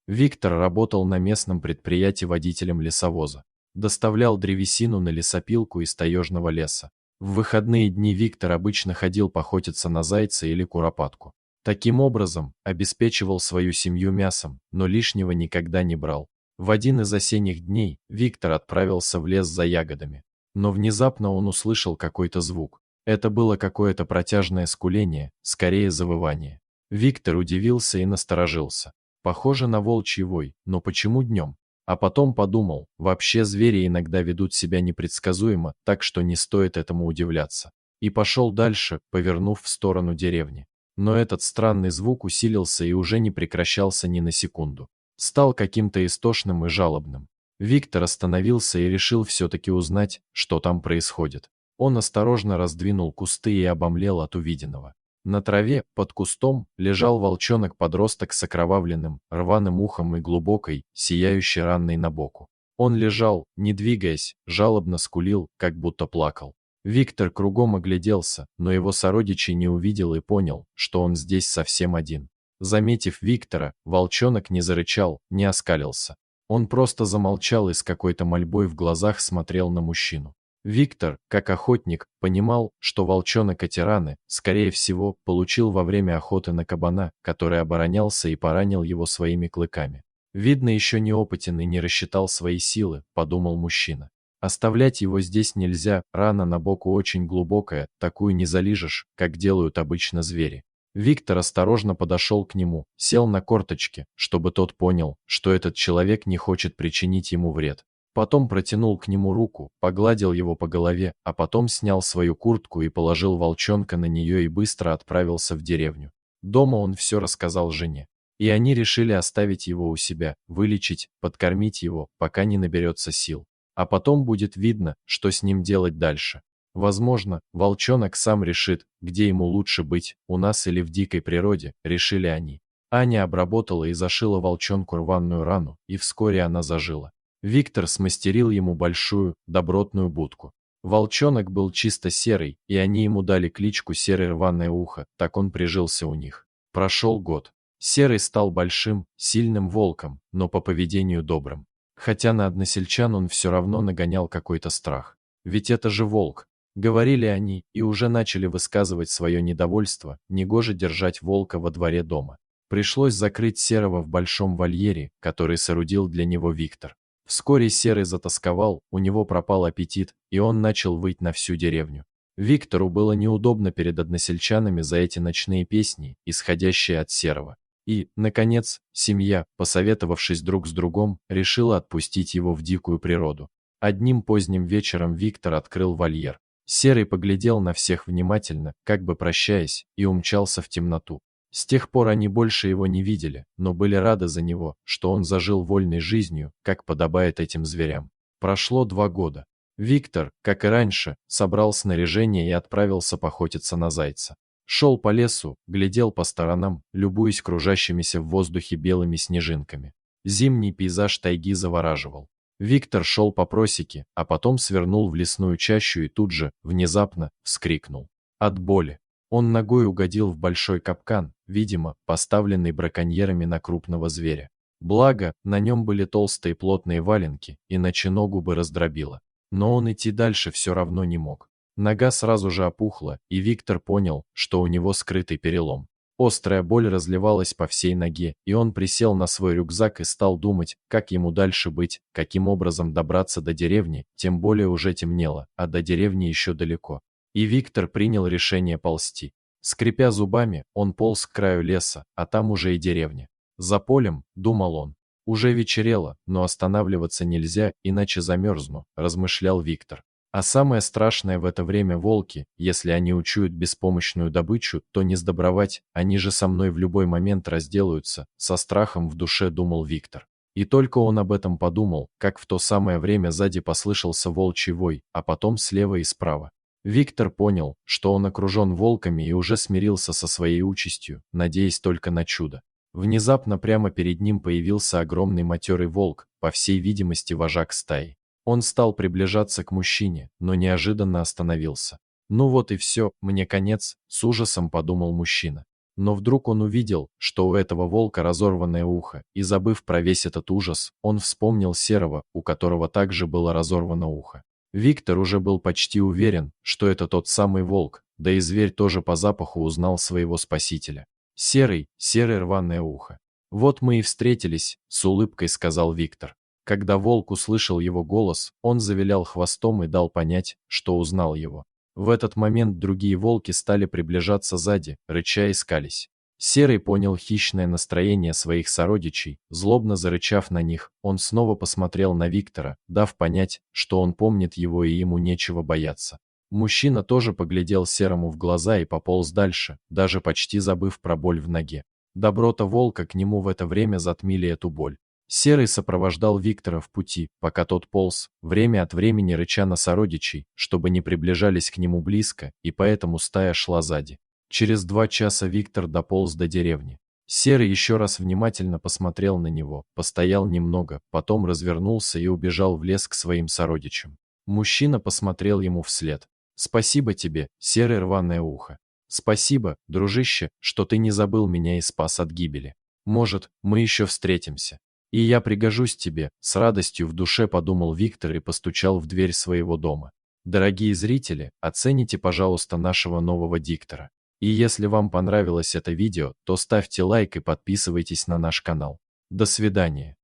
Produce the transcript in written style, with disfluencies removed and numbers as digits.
Виктор работал на местном предприятии водителем лесовоза. Доставлял древесину на лесопилку из таежного леса. В выходные дни Виктор обычно ходил поохотиться на зайца или куропатку. Таким образом, обеспечивал свою семью мясом, но лишнего никогда не брал. В один из осенних дней Виктор отправился в лес за ягодами. Но внезапно он услышал какой-то звук. Это было какое-то протяжное скуление, скорее завывание. Виктор удивился и насторожился. Похоже на волчий вой, но почему днем? А потом подумал, вообще звери иногда ведут себя непредсказуемо, так что не стоит этому удивляться. И пошел дальше, повернув в сторону деревни. Но этот странный звук усилился и уже не прекращался ни на секунду. Стал каким-то истошным и жалобным. Виктор остановился и решил все-таки узнать, что там происходит. Он осторожно раздвинул кусты и обомлел от увиденного. На траве, под кустом, лежал волчонок-подросток с окровавленным, рваным ухом и глубокой, сияющей ранной на боку. Он лежал, не двигаясь, жалобно скулил, как будто плакал. Виктор кругом огляделся, но его сородичей не увидел и понял, что он здесь совсем один. Заметив Виктора, волчонок не зарычал, не оскалился. Он просто замолчал и с какой-то мольбой в глазах смотрел на мужчину. Виктор, как охотник, понимал, что волчонок эти раны, скорее всего, получил во время охоты на кабана, который оборонялся и поранил его своими клыками. Видно, еще неопытен и не рассчитал свои силы, подумал мужчина. Оставлять его здесь нельзя, рана на боку очень глубокая, такую не залижешь, как делают обычно звери. Виктор осторожно подошел к нему, сел на корточки, чтобы тот понял, что этот человек не хочет причинить ему вред. Потом протянул к нему руку, погладил его по голове, а потом снял свою куртку и положил волчонка на нее и быстро отправился в деревню. Дома он все рассказал жене. И они решили оставить его у себя, вылечить, подкормить его, пока не наберется сил. А потом будет видно, что с ним делать дальше. Возможно, волчонок сам решит, где ему лучше быть, у нас или в дикой природе, решили они. Аня обработала и зашила волчонку рваную рану, и вскоре она зажила. Виктор смастерил ему большую, добротную будку. Волчонок был чисто серый, и они ему дали кличку Серый Рваное Ухо, так он прижился у них. Прошел год. Серый стал большим, сильным волком, но по поведению добрым. Хотя на односельчан он все равно нагонял какой-то страх. Ведь это же волк. Говорили они и уже начали высказывать свое недовольство, негоже держать волка во дворе дома. Пришлось закрыть Серого в большом вольере, который соорудил для него Виктор. Вскоре Серый затосковал, у него пропал аппетит, и он начал выть на всю деревню. Виктору было неудобно перед односельчанами за эти ночные песни, исходящие от Серого. И, наконец, семья, посоветовавшись друг с другом, решила отпустить его в дикую природу. Одним поздним вечером Виктор открыл вольер. Серый поглядел на всех внимательно, как бы прощаясь, и умчался в темноту. С тех пор они больше его не видели, но были рады за него, что он зажил вольной жизнью, как подобает этим зверям. Прошло 2 года. Виктор, как и раньше, собрал снаряжение и отправился поохотиться на зайца. Шел по лесу, глядел по сторонам, любуясь кружащимися в воздухе белыми снежинками. Зимний пейзаж тайги завораживал. Виктор шел по просеке, а потом свернул в лесную чащу и тут же, внезапно, вскрикнул. От боли. Он ногой угодил в большой капкан, видимо, поставленный браконьерами на крупного зверя. Благо, на нем были толстые плотные валенки, иначе ногу бы раздробило. Но он идти дальше все равно не мог. Нога сразу же опухла, и Виктор понял, что у него скрытый перелом. Острая боль разливалась по всей ноге, и он присел на свой рюкзак и стал думать, как ему дальше быть, каким образом добраться до деревни, тем более уже темнело, а до деревни еще далеко. И Виктор принял решение ползти. Скрипя зубами, он полз к краю леса, а там уже и деревня. За полем, думал он. Уже вечерело, но останавливаться нельзя, иначе замерзну, размышлял Виктор. А самое страшное в это время волки, если они учуют беспомощную добычу, то не сдобровать, они же со мной в любой момент разделаются, со страхом в душе думал Виктор. И только он об этом подумал, как в то самое время сзади послышался волчий вой, а потом слева и справа. Виктор понял, что он окружен волками и уже смирился со своей участью, надеясь только на чудо. Внезапно прямо перед ним появился огромный матерый волк, по всей видимости вожак стаи. Он стал приближаться к мужчине, но неожиданно остановился. «Ну вот и все, мне конец», — с ужасом подумал мужчина. Но вдруг он увидел, что у этого волка разорванное ухо, и, забыв про весь этот ужас, он вспомнил Серого, у которого также было разорвано ухо. Виктор уже был почти уверен, что это тот самый волк, да и зверь тоже по запаху узнал своего спасителя. Серый, серое рваное ухо. «Вот мы и встретились», — с улыбкой сказал Виктор. Когда волк услышал его голос, он завилял хвостом и дал понять, что узнал его. В этот момент другие волки стали приближаться сзади, рыча и скались. Серый понял хищное настроение своих сородичей, злобно зарычав на них, он снова посмотрел на Виктора, дав понять, что он помнит его и ему нечего бояться. Мужчина тоже поглядел Серому в глаза и пополз дальше, даже почти забыв про боль в ноге. Доброта волка к нему в это время затмили эту боль. Серый сопровождал Виктора в пути, пока тот полз, время от времени рыча на сородичей, чтобы не приближались к нему близко, и поэтому стая шла сзади. Через 2 часа Виктор дополз до деревни. Серый еще раз внимательно посмотрел на него, постоял немного, потом развернулся и убежал в лес к своим сородичам. Мужчина посмотрел ему вслед. «Спасибо тебе, серое рваное ухо. Спасибо, дружище, что ты не забыл меня и спас от гибели. Может, мы еще встретимся. И я пригожусь тебе», — с радостью в душе подумал Виктор и постучал в дверь своего дома. Дорогие зрители, оцените, пожалуйста, нашего нового диктора. И если вам понравилось это видео, то ставьте лайк и подписывайтесь на наш канал. До свидания.